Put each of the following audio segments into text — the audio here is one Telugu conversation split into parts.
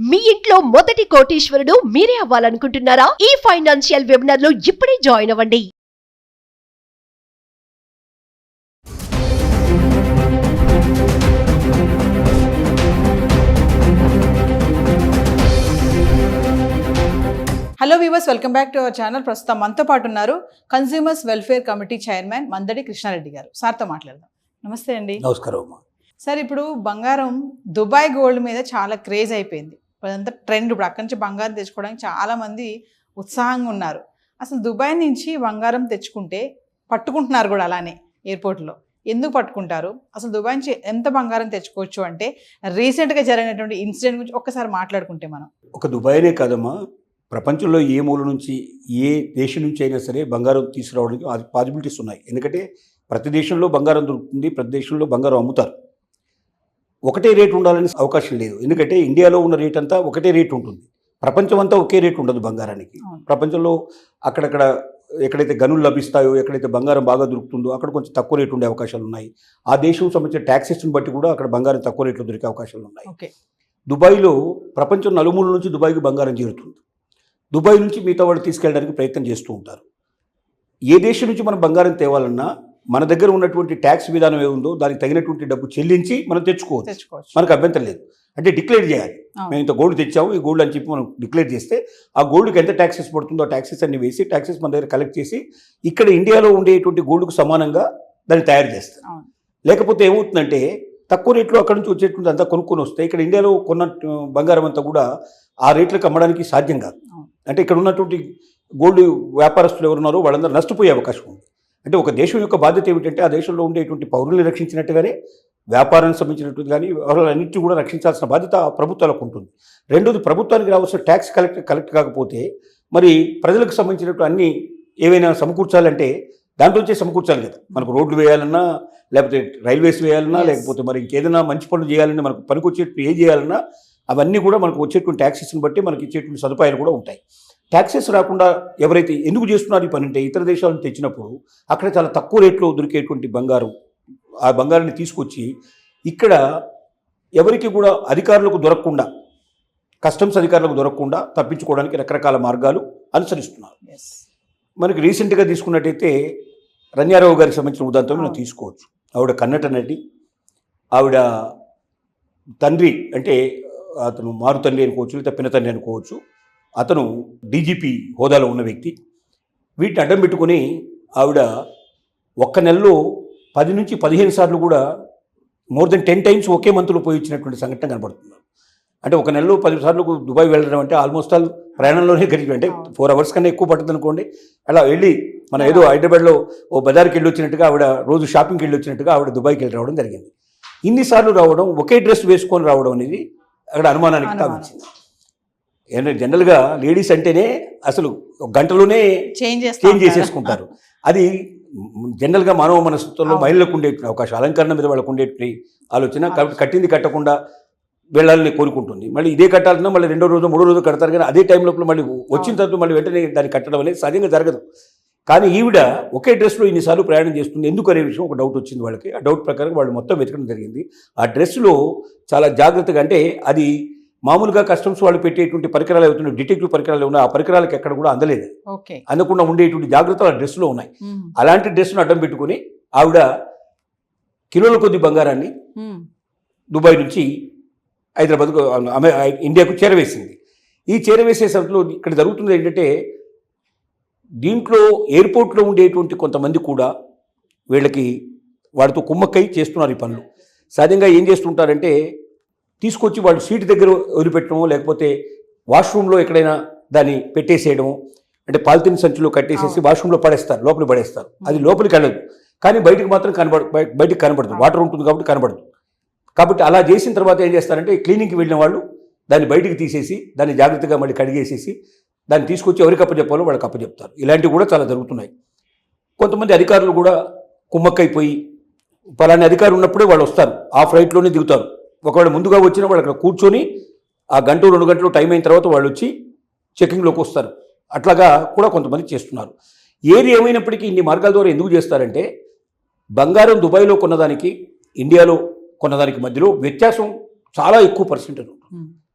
మీ ఇంట్లో మొదటి కోటీశ్వరుడు మీరే అవ్వాలనుకుంటున్నారా? ఈ ఫైనాన్షియల్ వెబినార్ లో ఇప్పుడే జాయిన్ అవ్వండి. Hello viewers, welcome back to our channel. ప్రస్తుతం మనతో పాటు ఉన్నారు consumers welfare committee chairman Mandadi Krishna Reddy గారు. సార్తో మాట్లాడదాం. నమస్తే అండి. నమస్కారం. సార్, ఇప్పుడు బంగారం దుబాయ్ గోల్డ్ మీద చాలా క్రేజ్ అయిపోయింది. అదంతా ట్రెండ్. ఇప్పుడు అక్కడి నుంచి బంగారం తెచ్చుకోవడానికి చాలా మంది ఉత్సాహంగా ఉన్నారు. అసలు దుబాయ్ నుంచి బంగారం తెచ్చుకుంటే పట్టుకుంటున్నారు కూడా అలానే ఎయిర్పోర్ట్లో. ఎందుకు పట్టుకుంటారు? అసలు దుబాయ్ నుంచి ఎంత బంగారం తెచ్చుకోవచ్చు అంటే రీసెంట్గా జరిగినటువంటి ఇన్సిడెంట్ గురించి ఒక్కసారి మాట్లాడుకుంటే మనం. ఒక దుబాయ్నే కాదమ్మా, ప్రపంచంలో ఏ మూల నుంచి ఏ దేశం నుంచి అయినా సరే బంగారం తీసుకురావడానికి పాసిబిలిటీస్ ఉన్నాయి. ఎందుకంటే ప్రతి దేశంలో బంగారం దొరుకుతుంది, ప్రతి దేశంలో బంగారం అమ్ముతారు. ఒకటే రేటు ఉండాలని అవకాశం లేదు. ఎందుకంటే ఇండియాలో ఉన్న రేట్ అంతా ఒకటే రేటు ఉంటుంది. ప్రపంచం అంతా ఒకే రేటు ఉండదు బంగారానికి. ప్రపంచంలో అక్కడక్కడ ఎక్కడైతే గనులు లభిస్తాయో, ఎక్కడైతే బంగారం బాగా దొరుకుతుందో అక్కడ కొంచెం తక్కువ రేటు ఉండే అవకాశాలు ఉన్నాయి. ఆ దేశం సంబంధించిన ట్యాక్సెస్ని బట్టి కూడా అక్కడ బంగారం తక్కువ రేట్లో దొరికే అవకాశాలు ఉన్నాయి. దుబాయ్లో ప్రపంచం నలుమూల నుంచి దుబాయ్కి బంగారం చేరుతుంది. దుబాయ్ నుంచి మిగతా వాళ్ళు తీసుకెళ్ళడానికి ప్రయత్నం చేస్తూ ఉంటారు. ఏ దేశం నుంచి మనం బంగారం తేవాలన్నా మన దగ్గర ఉన్నటువంటి ట్యాక్స్ విధానం ఏముందో దానికి తగినటువంటి డబ్బు చెల్లించి మనం తెచ్చుకోవచ్చు. మనకు అభ్యంతరం లేదు. అంటే డిక్లేర్ చేయాలి. మేము ఇంత గోల్డ్ తెచ్చాము, ఈ గోల్డ్ అని చెప్పి మనం డిక్లేర్ చేస్తే ఆ గోల్డ్కి ఎంత ట్యాక్సెస్ పడుతుందో ఆ ట్యాక్సెస్ అన్ని వేసి ట్యాక్సెస్ మన దగ్గర కలెక్ట్ చేసి ఇక్కడ ఇండియాలో ఉండేటువంటి గోల్డ్కు సమానంగా దాన్ని తయారు చేస్తాం. లేకపోతే ఏమవుతుందంటే తక్కువ రేట్లో అక్కడ నుంచి వచ్చేటువంటి అంతా కొనుక్కొని వస్తే ఇక్కడ ఇండియాలో కొన్న బంగారం అంతా కూడా ఆ రేట్లకు అమ్మడానికి సాధ్యం కాదు. అంటే ఇక్కడ ఉన్నటువంటి గోల్డ్ వ్యాపారస్తులు ఎవరున్నారో వాళ్ళందరూ నష్టపోయే అవకాశం ఉంది. అంటే ఒక దేశం యొక్క బాధ్యత ఏమిటంటే ఆ దేశంలో ఉండేటువంటి పౌరుల్ని రక్షించినట్టుగానే వ్యాపారానికి సంబంధించినటువంటి కానీ వాళ్ళన్నింటినీ కూడా రక్షించాల్సిన బాధ్యత ప్రభుత్వాలకు ఉంటుంది. రెండోది, ప్రభుత్వానికి రావాల్సిన ట్యాక్స్ కలెక్ట్ కాకపోతే మరి ప్రజలకు సంబంధించినటువంటి అన్ని ఏవైనా సమకూర్చాలంటే దాంట్లోంచే సమకూర్చాలి కదా. మనకు రోడ్లు వేయాలన్నా, లేకపోతే రైల్వేస్ వేయాలన్నా, లేకపోతే మరి ఇంకేదైనా మంచి పనులు చేయాలన్నా, మనకు పనికి వచ్చేట్టు ఏం చేయాలన్నా అవన్నీ కూడా మనకు వచ్చేటువంటి ట్యాక్సెస్ని బట్టి మనకి ఇచ్చేటువంటి సదుపాయాలు కూడా ఉంటాయి. ట్యాక్సెస్ రాకుండా ఎవరైతే ఎందుకు చేస్తున్నారు ఈ పని అంటే ఇతర దేశాల నుంచి తెచ్చినప్పుడు అక్కడ చాలా తక్కువ రేట్లో దొరికేటువంటి బంగారం, ఆ బంగారాన్ని తీసుకొచ్చి ఇక్కడ ఎవరికి కూడా అధికారులకు దొరకకుండా, కస్టమ్స్ అధికారులకు దొరకకుండా తప్పించుకోవడానికి రకరకాల మార్గాలు అనుసరిస్తున్నారు. మనకి రీసెంట్గా తీసుకున్నట్టయితే రణ్యారావు గారికి సంబంధించిన ఉదాహరణ మనం తీసుకోవచ్చు. ఆవిడ కన్నడ నటి. ఆవిడ తండ్రి అంటే అతను మారు తండ్రి అనుకోవచ్చు, లేదా పిన తండ్రి అనుకోవచ్చు. అతను డీజీపీ హోదాలో ఉన్న వ్యక్తి. వీటిని అడ్డం పెట్టుకుని ఆవిడ ఒక్క నెలలో 10 నుంచి 15 సార్లు కూడా మోర్ దెన్ 10 టైమ్స్ ఒకే మంత్లో పోయి ఇచ్చినటువంటి సంఘటన కనబడుతుంది. అంటే ఒక నెలలో 10 సార్లు దుబాయ్ వెళ్ళడం అంటే ఆల్మోస్ట్ ఆల్ ప్రయాణంలోనే గడిపి, అంటే 4 అవర్స్ కన్నా ఎక్కువ పడుతుంది అనుకోండి. అలా వెళ్ళి మనం ఏదో హైదరాబాద్లో ఓ బజార్కి వెళ్ళి వచ్చినట్టుగా ఆవిడ రోజు షాపింగ్కి వెళ్ళి వచ్చినట్టుగా ఆవిడ దుబాయ్కి వెళ్ళి రావడం జరిగింది. ఇన్నిసార్లు రావడం, ఒకే డ్రెస్ వేసుకొని రావడం అనేది అక్కడ అనుమానానికి తావించింది. ఏంటంటే జనరల్గా లేడీస్ అంటేనే అసలు గంటలోనే చేంజ్ చేసేసుకుంటారు. అది జనరల్గా మానవ మనస్తత్వంలో మహిళలకు ఉండే అవకాశం, అలంకరణ మీద వాళ్ళకు ఉండే ఆలోచన. కాబట్టి కట్టింది కట్టకుండా వెళ్ళాలని కోరుకుంటుంది. మళ్ళీ ఇదే కట్టాలన్నా మళ్ళీ 2వ రోజు 3వ రోజు కడతారు, కానీ అదే టైం లోపల మళ్ళీ వచ్చిన తర్వాత మళ్ళీ వెంటనే దాన్ని కట్టడం అనేది సహజంగా జరగదు. కానీ ఈవిడ ఒకే డ్రెస్లో ఇన్నిసార్లు ప్రయాణం చేస్తుంది. ఎందుకు అనే విషయం ఒక డౌట్ వచ్చింది వాళ్ళకి. ఆ డౌట్ ప్రకారం వాళ్ళు మొత్తం వెతకడం జరిగింది. ఆ డ్రెస్లో చాలా జాగ్రత్తగా, అంటే అది మామూలుగా కస్టమ్స్ వాళ్ళు పెట్టేటువంటి పరికరాలు అవుతున్నాయి, డిటెక్టివ్ పరికరాలు ఉన్నాయి, ఆ పరికరాలకు ఎక్కడ కూడా అందలేదు. అందకుండా ఉండేటువంటి జాగ్రత్తలు ఆ డ్రెస్లో ఉన్నాయి. అలాంటి డ్రెస్ను అడ్డం పెట్టుకుని ఆవిడ కిలోల కొద్ది బంగారాన్ని దుబాయ్ నుంచి హైదరాబాద్కు, ఇండియాకు చేరవేసింది. ఈ చేరవేసే సమయంలో ఇక్కడ జరుగుతుంది ఏంటంటే దీంట్లో ఎయిర్పోర్ట్లో ఉండేటువంటి కొంతమంది కూడా వీళ్ళకి వాడితో కుమ్మక్కై చేస్తున్నారు ఈ పనులు. సహజంగా ఏం చేస్తుంటారంటే తీసుకొచ్చి వాళ్ళు సీటు దగ్గర వదిలిపెట్టడము, లేకపోతే వాష్రూమ్లో ఎక్కడైనా దాన్ని పెట్టేసేయడము, అంటే పాలిథిన్ సంచులో కట్టేసేసి వాష్రూమ్లో పడేస్తారు, లోపలికి పడేస్తారు. అది లోపలికి వెళ్ళదు, కానీ బయటకు మాత్రం బయటికి కనబడదు. వాటర్ ఉంటుంది కాబట్టి కనబడదు. కాబట్టి అలా చేసిన తర్వాత ఏం చేస్తారంటే క్లీనింగ్కి వెళ్ళిన వాళ్ళు దాన్ని బయటికి తీసేసి దాన్ని జాగ్రత్తగా మళ్ళీ కడిగేసేసి దాన్ని తీసుకొచ్చి ఎవరికి అప్పచెప్పాలో వాళ్ళకి అప్పచెప్తారు. ఇలాంటివి కూడా చాలా జరుగుతున్నాయి. కొంతమంది అధికారులు కూడా కుమ్మక్కైపోయి పలానా అధికారులు ఉన్నప్పుడే వాళ్ళు వస్తారు, ఆ ఫ్లైట్లోనే దిగుతారు. ఒకవేళ ముందుగా వచ్చినా వాళ్ళు అక్కడ కూర్చొని ఆ 1-2 గంటలు టైం అయిన తర్వాత వాళ్ళు వచ్చి చెకింగ్లోకి వస్తారు. అట్లాగా కూడా కొంతమంది చేస్తున్నారు. ఏది ఏమైనప్పటికీ ఇన్ని మార్గాల ద్వారా ఎందుకు చేస్తారంటే బంగారం దుబాయ్లో కొన్నదానికి ఇండియాలో కొన్నదానికి మధ్యలో వ్యత్యాసం చాలా ఎక్కువ పర్సెంటేజ్ ఉంటుంది.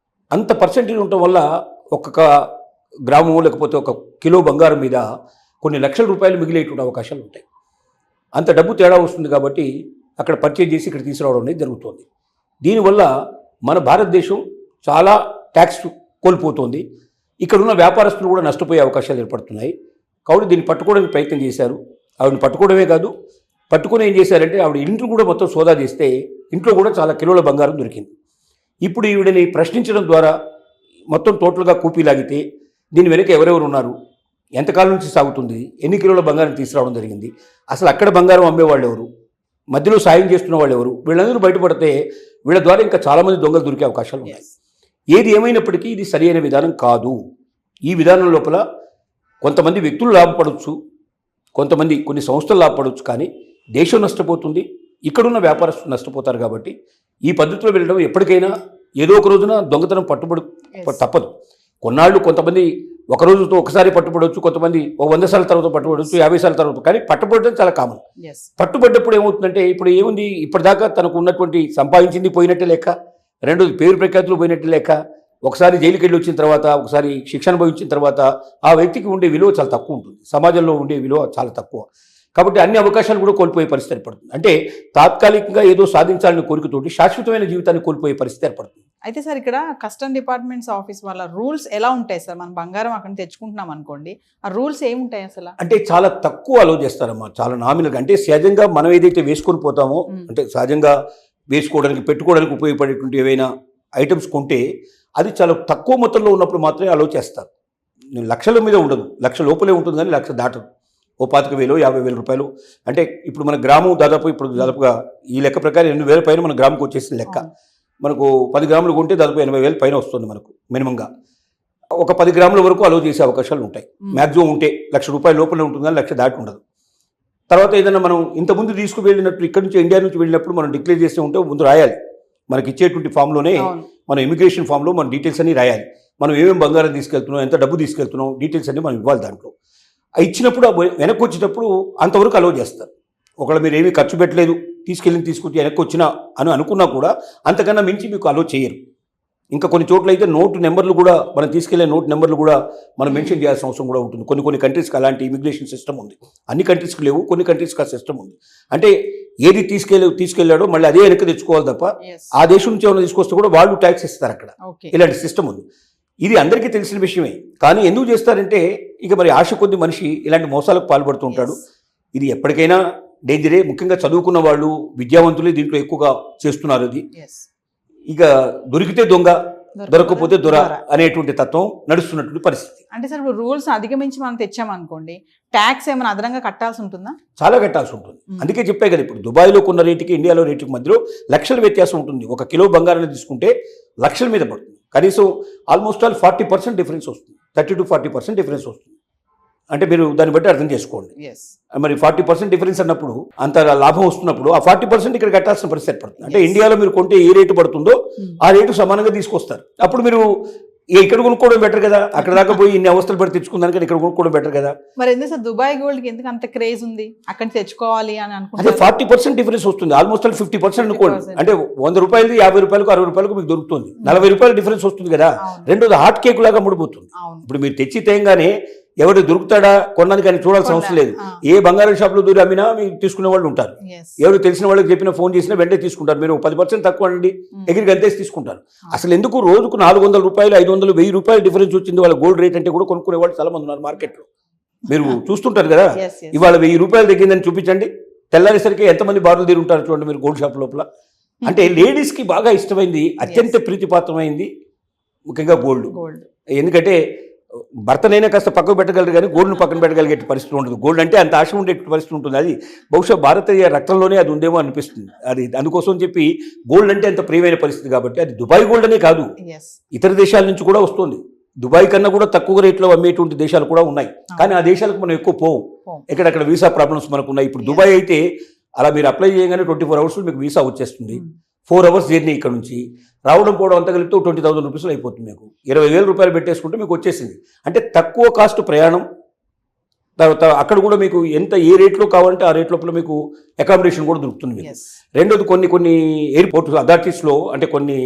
అంత పర్సెంటేజ్ ఉండటం వల్ల ఒక్కొక్క గ్రామం లేకపోతే ఒక కిలో బంగారం మీద కొన్ని లక్షల రూపాయలు మిగిలేటువంటి అవకాశాలు ఉంటాయి. అంత డబ్బు తేడా వస్తుంది కాబట్టి అక్కడ పర్చేజ్ చేసి ఇక్కడ తీసుకురావడం అనేది జరుగుతుంది. దీనివల్ల మన భారతదేశం చాలా ట్యాక్స్ కోల్పోతుంది. ఇక్కడున్న వ్యాపారస్తులు కూడా నష్టపోయే అవకాశాలు ఏర్పడుతున్నాయి. కాబట్టి దీన్ని పట్టుకోవడానికి ప్రయత్నం చేశారు. ఆవిడని పట్టుకోవడమే కాదు, పట్టుకుని ఏం చేశారంటే ఆవిడ ఇంట్లో కూడా మొత్తం సోదా చేస్తే ఇంట్లో కూడా చాలా కిలోల బంగారం దొరికింది. ఇప్పుడు ఈవిడని ప్రశ్నించడం ద్వారా మొత్తం టోటల్గా కూపీలాగితే దీని వెనక ఎవరెవరు ఉన్నారు, ఎంతకాలం నుంచి సాగుతుంది, ఎన్ని కిలోల బంగారం తీసుకురావడం జరిగింది, అసలు అక్కడ బంగారం అమ్మేవాళ్ళు ఎవరు, మధ్యలో సాయం చేస్తున్న వాళ్ళు ఎవరు, వీళ్ళందరూ బయటపడితే వీళ్ళ ద్వారా ఇంకా చాలామంది దొంగలు దొరికే అవకాశాలు ఉన్నాయి. ఏది ఏమైనప్పటికీ ఇది సరైన విధానం కాదు. ఈ విధానం లోపల కొంతమంది వ్యక్తులు లాభపడవచ్చు, కొంతమంది కొన్ని సంస్థలు లాభపడవచ్చు, కానీ దేశం నష్టపోతుంది, ఇక్కడున్న వ్యాపారస్తులు నష్టపోతారు. కాబట్టి ఈ పద్ధతిలో వెళ్ళడం ఎప్పటికైనా ఏదో ఒక రోజున దొంగతనం పట్టుబడి తప్పదు. కొన్నాళ్ళు కొంతమంది ఒక రోజుతో ఒకసారి పట్టుబడవచ్చు, కొంతమంది 100 సార్ల తర్వాత పట్టుబడవచ్చు, 50 సార్ల తర్వాత, కానీ పట్టుబడడం చాలా కామన్. పట్టుబడ్డప్పుడు ఏమవుతుందంటే ఇప్పుడు ఏముంది, ఇప్పటిదాకా తనకు ఉన్నటువంటి సంపాదించింది పోయినట్టే లెక్క, రెండోది పేరు ప్రఖ్యాతులు పోయినట్టే లెక్క, ఒకసారి జైలుకి వెళ్ళి వచ్చిన తర్వాత, ఒకసారి శిక్షణ అనుభవించిన తర్వాత ఆ వ్యక్తికి ఉండే విలువ చాలా తక్కువ ఉంటుంది, సమాజంలో ఉండే విలువ చాలా తక్కువ. కాబట్టి అన్ని అవకాశాలు కూడా కోల్పోయే పరిస్థితి ఏర్పడుతుంది. అంటే తాత్కాలికంగా ఏదో సాధించాలని కోరికతోటి శాశ్వతమైన జీవితాన్ని కోల్పోయే పరిస్థితి ఏర్పడుతుంది. అయితే సార్ ఇక్కడ కస్టమ్ డిపార్ట్మెంట్స్ ఆఫీస్ వాళ్ళ రూల్స్ ఎలా ఉంటాయి సార్? మనం బంగారం అక్కడ తెచ్చుకుంటున్నాం అనుకోండి, ఆ రూల్స్ ఏముంటాయి అసలు? అంటే చాలా తక్కువ అలో చేస్తారమ్మా, చాలా నామినల్గా. అంటే సహజంగా మనం ఏదైతే వేసుకొని పోతామో, అంటే సహజంగా వేసుకోవడానికి పెట్టుకోవడానికి ఉపయోగపడేటువంటి ఏవైనా ఐటమ్స్ కొంటే అది చాలా తక్కువ మొత్తంలో ఉన్నప్పుడు మాత్రమే అలో చేస్తారు. లక్షల మీద ఉండదు, లక్ష లోపలే ఉంటుంది, కానీ లక్ష దాటదు. 25,000 50,000 రూపాయలు అంటే ఇప్పుడు మన గ్రామం దాదాపుగా ఈ లెక్క ప్రకారం 8,000 పైన మన గ్రాముకి వచ్చేసిన లెక్క. మనకు 10 గ్రాములు కొంటే దాదాపు 80,000 పైన వస్తుంది మనకు మినిమంగా. ఒక 10 గ్రాముల వరకు అలో చేసే అవకాశాలు ఉంటాయి. మ్యాక్సిమం ఉంటే ₹1,00,000 లోపలే ఉంటుంది, కానీ లక్ష దాటి ఉండదు. తర్వాత ఏదైనా మనం ఇంతకుముందు తీసుకువెళ్ళినట్టు ఇక్కడ నుంచి ఇండియా నుంచి వెళ్ళినప్పుడు మనం డిక్లేర్ చేస్తే ఉంటే ముందు రాయాలి. మనకి ఇచ్చేటువంటి ఫామ్లోనే మన ఇమిగ్రేషన్ ఫామ్లో మన డీటెయిల్స్ అన్ని రాయాలి. మనం ఏమేమి బంగారం తీసుకెళ్తున్నాం, ఎంత డబ్బు తీసుకెళ్తున్నాం, డీటెయిల్స్ అన్ని మనం ఇవ్వాలి. దాంట్లో ఇచ్చినప్పుడు వెనక్కి వచ్చేటప్పుడు అంతవరకు అలో చేస్తారు. ఒకవేళ మీరు ఏమీ ఖర్చు పెట్టలేదు, తీసుకొచ్చి వెనక్కి వచ్చినా అని అనుకున్నా కూడా అంతకన్నా మించి మీకు అలో చేయరు. ఇంకా కొన్ని చోట్ల అయితే నోటు నెంబర్లు కూడా, మనం తీసుకెళ్లే నోటు నెంబర్లు కూడా మనం మెన్షన్ చేయాల్సిన అవసరం కూడా ఉంటుంది. కొన్ని కంట్రీస్కి అలాంటి ఇమిగ్రేషన్ సిస్టమ్ ఉంది. అన్ని కంట్రీస్కి లేవు, కొన్ని కంట్రీస్కి ఆ సిస్టమ్ ఉంది. అంటే ఏది తీసుకెళ్లాడో మళ్ళీ అదే వెనక్కి తెచ్చుకోవాలి తప్ప ఆ దేశం నుంచి ఏమైనా తీసుకొస్తే కూడా వాళ్ళు ట్యాక్స్ ఇస్తారు అక్కడ. ఇలాంటి సిస్టమ్ ఉంది. ఇది అందరికీ తెలిసిన విషయమే, కానీ ఎందుకు చేస్తారంటే ఇక మరి ఆశ కొద్ది మనిషి ఇలాంటి మోసాలకు పాల్పడుతూ ఉంటాడు. ఇది ఎప్పటికైనా డేంజరే. ముఖ్యంగా చదువుకున్న వాళ్ళు, విద్యావంతులే దీంట్లో ఎక్కువగా చేస్తున్నారు. అది ఇక దొరికితే దొంగ, దొరకకపోతే దొర అనేటువంటి తత్వం నడుస్తున్నటువంటి పరిస్థితి. అంటే సార్ ఇప్పుడు రూల్స్ అధిగమించి మనం తెచ్చామనుకోండి, ట్యాక్స్ ఏమైనా అదనంగా కట్టాల్సి ఉంటుందా? చాలా కట్టాల్సి ఉంటుంది. అందుకే చెప్పే కదా, ఇప్పుడు దుబాయ్లో కొన్న రేటుకి ఇండియాలో రేటుకి మధ్యలో లక్షల వ్యత్యాసం ఉంటుంది. 1 కిలో బంగారాన్ని తీసుకుంటే లక్షల మీద పడుతుంది. కనీసం ఆల్మోస్ట్ 40% డిఫరెన్స్ వస్తుంది, 30 to 40% డిఫరెన్స్ వస్తుంది. అంటే మీరు దాన్ని బట్టి అర్థం చేసుకోండి. మరి 40% డిఫరెన్స్ అన్నప్పుడు, అంత లాభం వస్తున్నప్పుడు ఆ 40% ఇక్కడ కట్టాల్సిన పరిస్థితి ఏర్పడుతుంది. అంటే ఇండియాలో మీరు కొంటే ఏ రేటు పడుతుందో ఆ రేటు సమానంగా తీసుకొస్తారు. అప్పుడు మీరు ఇక్కడ కొనుక్కోవడం బెటర్ కదా, అక్కడ దాకా పోయి ఇన్ని అవస్థలు పడి తెచ్చుకుందానికి ఇక్కడ కొనుక్కోవడం బెటర్ కదా. మరి ఎందుకు సార్ దుబాయ్ గోల్డ్కి ఎందుకు అంత క్రేజ్ ఉంది, అక్కడ తెచ్చుకోవాలి అని అనుకుంటే? అదే 40% డిఫరెన్స్ వస్తుంది, ఆల్మోస్ట్ 50% అనుకోండి. అంటే ₹100 ₹50 ₹60 మీకు దొరుకుతుంది, ₹40 డిఫరెన్స్ వస్తుంది కదా. రెండోది హాట్ కేక్ లాగా ముడిపోతుంది. ఇప్పుడు మీరు తెచ్చి తేయంగానే ఎవరు దొరుకుతాడా కొన్నాను కానీ చూడాల్సిన అవసరం లేదు. ఏ బంగారం షాప్లో దూరి అమ్మినా మీరు తీసుకునే వాళ్ళు ఉంటారు. ఎవరు తెలిసిన వాళ్ళకి చెప్పిన, ఫోన్ చేసినా వెంటనే తీసుకుంటారు. మీరు 10% తక్కువ అండి ఎగిరికి అంతేసి తీసుకుంటారు. అసలు ఎందుకు రోజుకు ₹400 ₹500 ₹1000 డిఫరెన్స్ వచ్చింది వాళ్ళ గోల్డ్ రేట్ అంటే కూడా కొనుక్కునే వాళ్ళు చాలా మంది ఉన్నారు మార్కెట్లో. మీరు చూస్తుంటారు కదా, ఇవాళ ₹1000 తగ్గిందని చూపించండి, తెల్లారేసరికి ఎంతమంది బారులు తీరు ఉంటారు చూడండి మీరు గోల్డ్ షాప్ లోపల. అంటే లేడీస్కి బాగా ఇష్టమైంది, అత్యంత ప్రీతిపాత్రమైంది ముఖ్యంగా గోల్డ్. ఎందుకంటే భర్తనైనా కాస్త పక్కకు పెట్టగలరు కానీ గోల్డ్ను పక్కన పెట్టగలిగే పరిస్థితి ఉండదు. గోల్డ్ అంటే అంత ఆశ ఉండే పరిస్థితి ఉంటుంది. అది బహుశా భారతీయ రక్తంలోనే అది ఉందేమో అనిపిస్తుంది. అది అందుకోసం చెప్పి గోల్డ్ అంటే అంత ప్రియమైన పరిస్థితి కాబట్టి అది దుబాయ్ గోల్డ్ అనే కాదు, ఇతర దేశాల నుంచి కూడా వస్తుంది. దుబాయ్ కన్నా కూడా తక్కువ రేట్లో అమ్మేటువంటి దేశాలు కూడా ఉన్నాయి, కానీ ఆ దేశాలకు మనం ఎక్కువ పోవు. ఎక్కడక్కడ వీసా ప్రాబ్లమ్స్ మనకు ఉన్నాయి. ఇప్పుడు దుబాయ్ అయితే అలా మీరు అప్లై చేయగానే 24 hours మీకు వీసా వచ్చేస్తుంది. 4 hours జర్నీ ఇక్కడ నుంచి రావడం పోవడం అంతా కలిపితే ₹20,000 అయిపోతుంది. మీకు ₹20,000 పెట్టేసుకుంటే మీకు వచ్చేసింది. అంటే తక్కువ కాస్ట్ ప్రయాణం. తర్వాత అక్కడ కూడా మీకు ఎంత ఏ రేట్లో కావాలంటే ఆ రేట్ లోపల మీకు అకామిడేషన్ కూడా దొరుకుతుంది మీకు. రెండోది కొన్ని ఎయిర్పోర్ట్ అథారిటీస్లో అంటే కొన్ని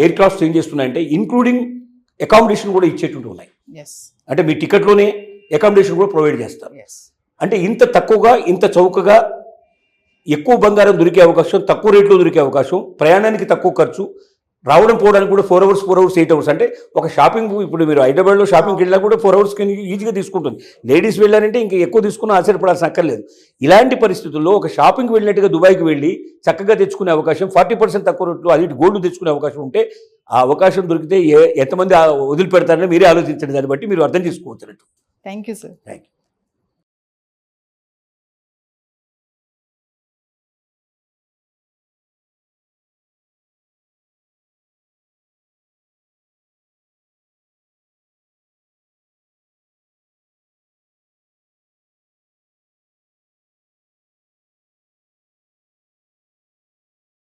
ఎయిర్ క్రాఫ్ట్స్ ఏం చేస్తున్నాయంటే ఇంక్లూడింగ్ అకామిడేషన్ కూడా ఇచ్చేటువంటి ఉన్నాయి. ఎస్ అంటే మీ టికెట్లోనే అకామిడేషన్ కూడా ప్రొవైడ్ చేస్తారు. ఎస్ అంటే ఇంత తక్కువగా ఇంత చౌకగా ఎక్కువ బంగారం దొరికే అవకాశం, తక్కువ రేట్లో దొరికే అవకాశం, ప్రయాణానికి తక్కువ ఖర్చు, రావడం పోవడానికి కూడా 4 hours 8 hours. అంటే ఒక షాపింగ్ ఇప్పుడు మీరు హైదరాబాద్లో షాపింగ్కి వెళ్ళినా కూడా 4 hours ఈజీగా తీసుకుంటుంది. లేడీస్ వెళ్ళారంటే ఇంకా ఎక్కువ తీసుకున్న ఆశ్చర్యపడాల్సిన అక్కర్లేదు. ఇలాంటి పరిస్థితుల్లో ఒక షాపింగ్కి వెళ్ళినట్టుగా దుబాయ్కి వెళ్ళి చక్కగా తెచ్చుకునే అవకాశం, 40% తక్కువ రేట్లో అది గోల్డ్ తెచ్చుకునే అవకాశం ఉంటే ఆ అవకాశం దొరికితే ఎంతమంది వదిలిపెడతారని మీరే ఆలోచించండి. దాన్ని బట్టి మీరు అర్థం చేసుకోవచ్చు. Thank you sir. Thank you.